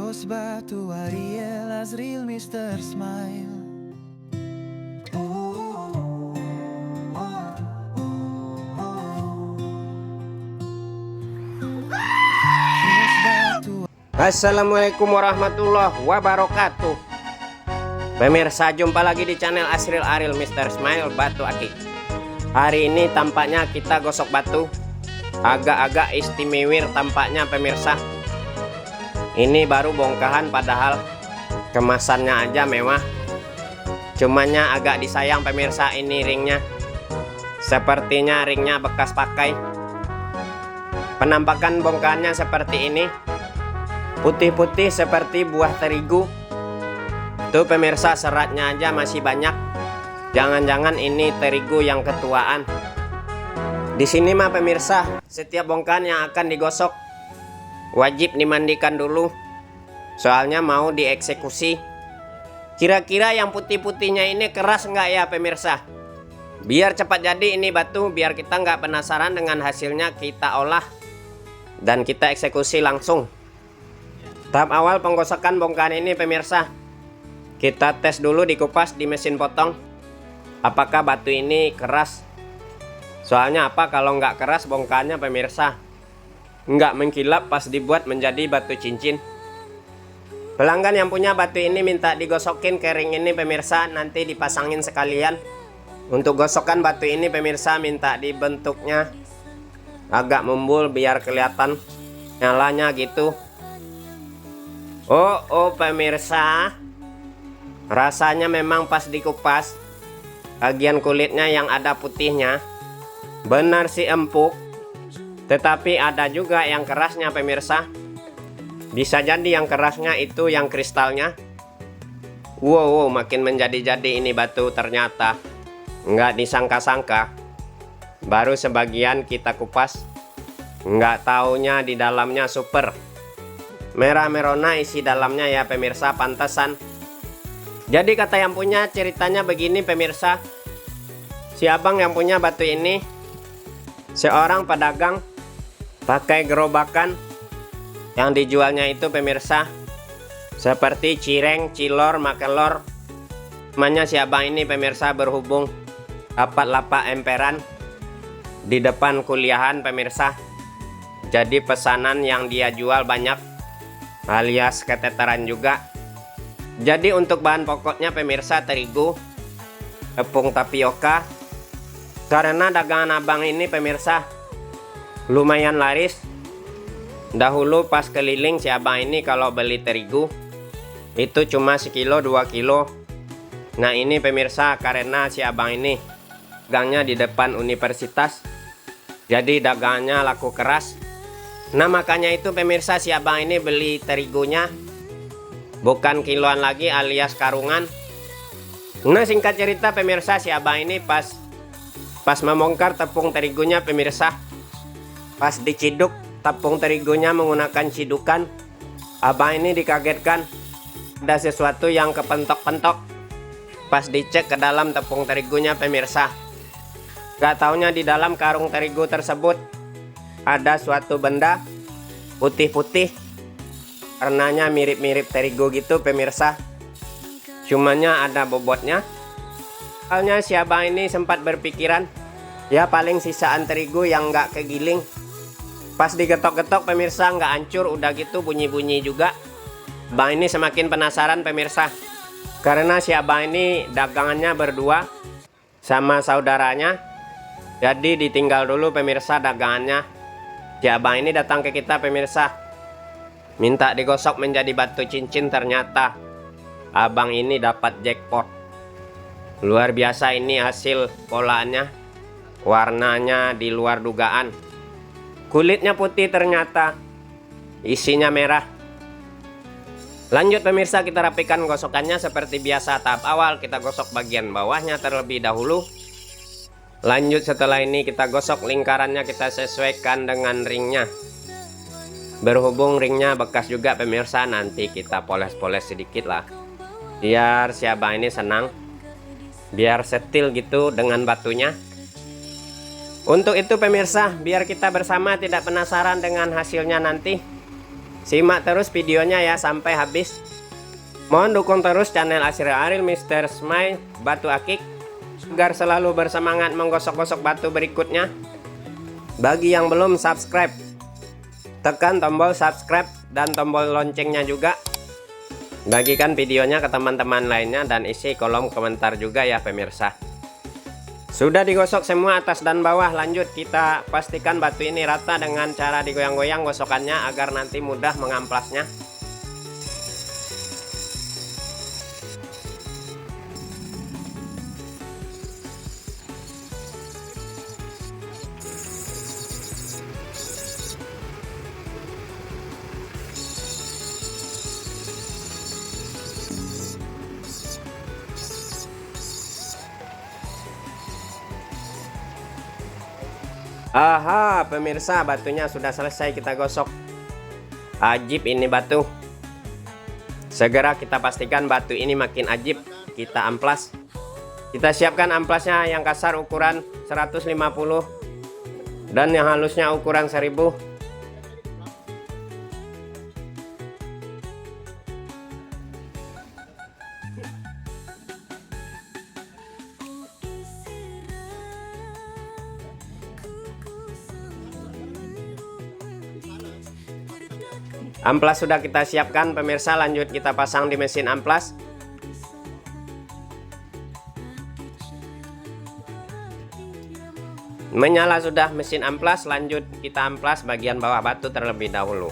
Bos Batu, Ariel, Azril, Mr. Smile. Assalamualaikum warahmatullahi wabarakatuh. Pemirsa, jumpa lagi di channel Azril Ariel Mr. Smile Batu Akik. Hari ini tampaknya kita gosok batu. Agak-agak istimewa tampaknya pemirsa. Ini baru bongkahan padahal kemasannya aja mewah. Cumanya agak disayang pemirsa, ini ringnya. Sepertinya ringnya bekas pakai. Penampakan bongkahannya seperti ini. Putih-putih seperti buah terigu. Tuh pemirsa, seratnya aja masih banyak. Jangan-jangan ini terigu yang ketuaan. Di sini mah pemirsa, setiap bongkahan yang akan digosok wajib dimandikan dulu. Soalnya mau dieksekusi. Kira-kira yang putih-putihnya ini keras nggak ya pemirsa? Biar cepat jadi ini batu, biar kita nggak penasaran dengan hasilnya, kita olah dan kita eksekusi langsung. Tahap awal penggosokan bongkahan ini pemirsa, kita tes dulu dikupas di mesin potong. Apakah batu ini keras? Soalnya apa, kalau nggak keras bongkahannya pemirsa nggak mengkilap pas dibuat menjadi batu cincin. Pelanggan yang punya batu ini minta digosokin ke ring ini pemirsa, nanti dipasangin sekalian. Untuk gosokan batu ini pemirsa minta dibentuknya agak membul biar kelihatan nyalanya gitu. Oh pemirsa, rasanya memang pas dikupas bagian kulitnya yang ada putihnya benar sih empuk, tetapi ada juga yang kerasnya pemirsa. Bisa jadi yang kerasnya itu yang kristalnya. Wow, makin menjadi-jadi ini batu ternyata. Nggak disangka-sangka. Baru sebagian kita kupas, nggak taunya di dalamnya super merah merona isi dalamnya ya pemirsa, pantesan. Jadi kata yang punya ceritanya begini pemirsa. Si abang yang punya batu ini seorang pedagang pakai gerobakan. Yang dijualnya itu pemirsa seperti cireng, cilor, makelor. Namanya si abang ini pemirsa berhubung dapat lapak emperan di depan kuliahan pemirsa. Jadi pesanan yang dia jual banyak, alias keteteran juga. Jadi untuk bahan pokoknya pemirsa terigu, tepung tapioka. Karena dagangan abang ini pemirsa lumayan laris. Dahulu pas keliling si abang ini kalau beli terigu itu cuma sekilo 2 kilo. Nah ini pemirsa, karena si abang ini dagangnya di depan universitas, jadi dagangannya laku keras. Nah makanya itu pemirsa si abang ini beli terigunya bukan kiloan lagi alias karungan. Nah singkat cerita pemirsa, si abang ini pas membongkar tepung terigunya pemirsa, pas diciduk tepung terigunya menggunakan cidukan, abang ini dikagetkan ada sesuatu yang kepentok-pentok. Pas dicek ke dalam tepung terigunya pemirsa, gak taunya di dalam karung terigu tersebut ada suatu benda putih-putih, warnanya mirip-mirip terigu gitu pemirsa. Cumanya ada bobotnya. Soalnya si abang ini sempat berpikiran, ya paling sisaan terigu yang gak kegiling. Pas digetok-getok pemirsa nggak hancur, udah gitu bunyi-bunyi juga. Abang ini semakin penasaran pemirsa. Karena si abang ini dagangannya berdua sama saudaranya. Jadi ditinggal dulu pemirsa dagangannya. Si abang ini datang ke kita pemirsa, minta digosok menjadi batu cincin. Ternyata abang ini dapat jackpot. Luar biasa ini hasil polaannya. Warnanya di luar dugaan. Kulitnya putih ternyata, isinya merah. Lanjut pemirsa, kita rapikan gosokannya seperti biasa. Tahap awal kita gosok bagian bawahnya terlebih dahulu. Lanjut setelah ini kita gosok lingkarannya, kita sesuaikan dengan ringnya. Berhubung ringnya bekas juga pemirsa, nanti kita poles-poles sedikit lah, biar si abang ini senang, biar setil gitu dengan batunya. Untuk itu pemirsa, biar kita bersama tidak penasaran dengan hasilnya nanti, Simak terus videonya ya sampai habis. Mohon dukung terus channel Asri Ariel Mr. Smile Batu Akik agar selalu bersemangat menggosok-gosok batu berikutnya. Bagi yang belum subscribe, tekan tombol subscribe dan tombol loncengnya juga. Bagikan videonya ke teman-teman lainnya dan isi kolom komentar juga ya pemirsa. Sudah digosok semua atas dan bawah, lanjut kita pastikan batu ini rata dengan cara digoyang-goyang gosokannya agar nanti mudah mengamplasnya. Aha, pemirsa, batunya sudah selesai kita gosok. Ajib ini batu. Segera kita pastikan batu ini makin ajib, kita amplas. Kita siapkan amplasnya yang kasar ukuran 150 dan yang halusnya ukuran 1000. Amplas sudah kita siapkan pemirsa, lanjut kita pasang di mesin amplas. Menyala sudah mesin amplas, lanjut kita amplas bagian bawah batu terlebih dahulu.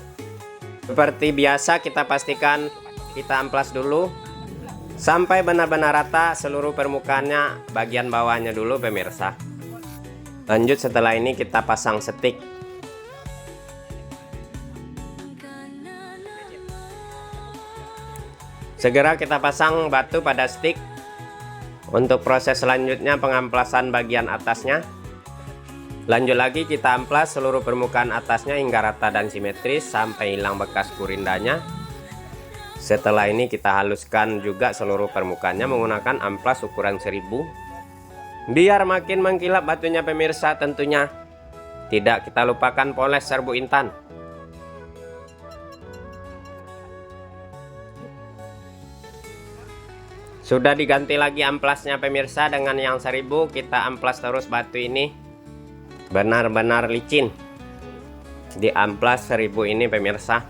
Seperti biasa kita pastikan kita amplas dulu sampai benar-benar rata seluruh permukaannya, bagian bawahnya dulu pemirsa. Lanjut setelah ini kita pasang setik. Segera kita pasang batu pada stick. Untuk proses selanjutnya pengamplasan bagian atasnya. Lanjut lagi kita amplas seluruh permukaan atasnya hingga rata dan simetris sampai hilang bekas gurindanya. Setelah ini kita haluskan juga seluruh permukaannya menggunakan amplas ukuran 1000. Biar makin mengkilap batunya pemirsa tentunya. Tidak kita lupakan poles serbu intan. Sudah diganti lagi amplasnya pemirsa dengan yang 1000. Kita amplas terus batu ini benar-benar licin. Di amplas 1000 ini pemirsa.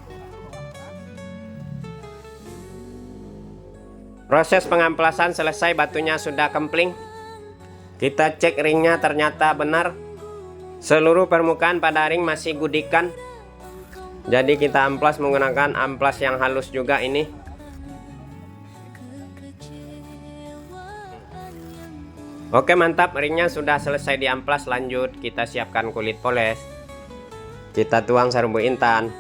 Proses pengamplasan selesai, batunya sudah kempling. Kita cek ringnya, ternyata benar. Seluruh permukaan pada ring masih gudikan. Jadi kita amplas menggunakan amplas yang halus juga ini. Oke mantap, ringnya sudah selesai diamplas. Lanjut kita siapkan kulit poles. Kita tuang serbu intan.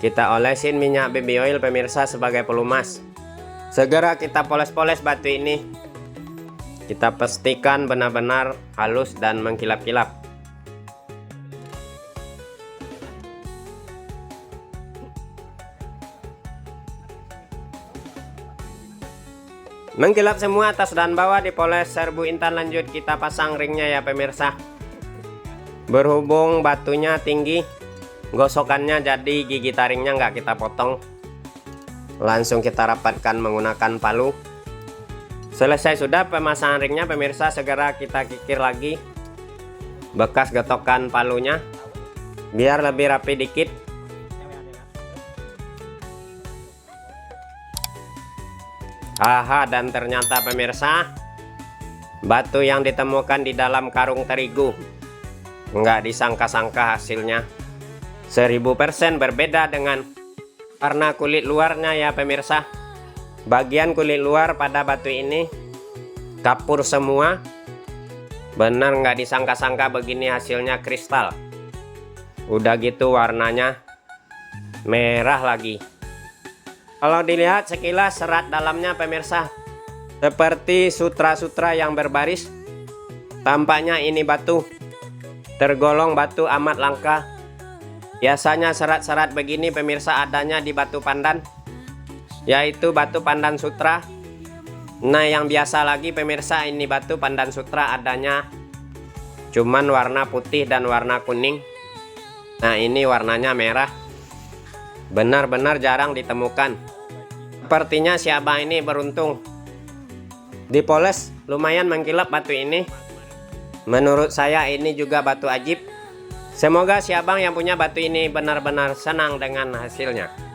Kita olesin minyak baby oil pemirsa sebagai pelumas. Segera kita poles-poles batu ini. Kita pastikan benar-benar halus dan mengkilap-kilap. Mengkilap semua atas dan bawah, dipoles serbu intan. Lanjut kita pasang ringnya ya pemirsa. Berhubung batunya tinggi, gosokannya jadi gigi taringnya nggak kita potong. Langsung kita rapatkan menggunakan palu. Selesai sudah pemasangan ringnya pemirsa, segera kita kikir lagi bekas getokan palunya biar lebih rapi dikit. Aha, dan ternyata pemirsa, batu yang ditemukan di dalam karung terigu. Nggak disangka-sangka hasilnya 1000% berbeda dengan warna kulit luarnya ya pemirsa. Bagian kulit luar pada batu ini kapur semua. Benar nggak disangka-sangka begini hasilnya kristal. Udah gitu warnanya merah lagi. Kalau dilihat sekilas serat dalamnya pemirsa, seperti sutra-sutra yang berbaris. Tampaknya ini batu tergolong batu amat langka. Biasanya serat-serat begini pemirsa adanya di batu pandan, yaitu batu pandan sutra. Nah yang biasa lagi pemirsa, ini batu pandan sutra adanya cuman warna putih dan warna kuning. Nah ini warnanya merah. Benar-benar jarang ditemukan. Sepertinya si abang ini beruntung. Dipoles lumayan mengkilap batu ini. Menurut saya ini juga batu ajib. Semoga si abang yang punya batu ini benar-benar senang dengan hasilnya.